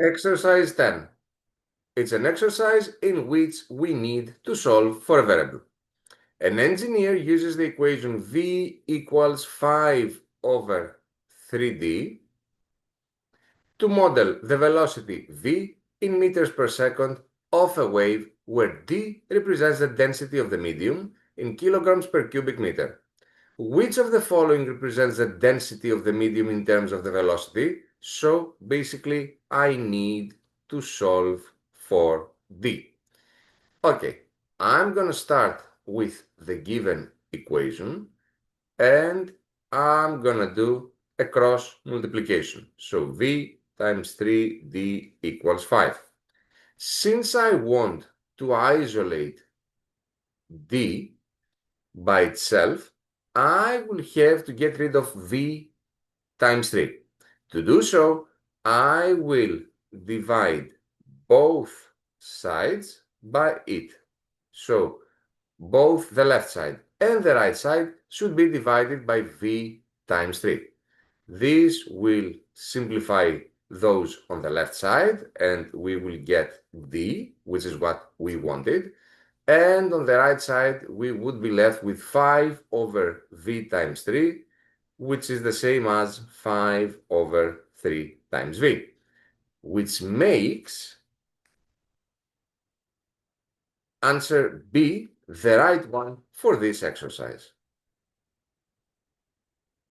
Exercise 10. It's an exercise in which we need to solve for a variable. An engineer uses the equation v equals 5 over 3d to model the velocity v in meters per second of a wave where d represents the density of the medium in kilograms per cubic meter. Which of the following represents the density of the medium in terms of the velocity? So basically, I need to solve for d. Okay, I'm going to start with the given equation and I'm going to do a cross multiplication. So v times 3d equals 5. Since I want to isolate d by itself, I will have to get rid of v times 3. To do so, I will divide both sides by it. So both the left side and the right side should be divided by v times 3. This will simplify those on the left side and we will get d, which is what we wanted. And on the right side, we would be left with 5 over v times 3, which is the same as 5 over 3 times v, which makes answer B the right one for this exercise.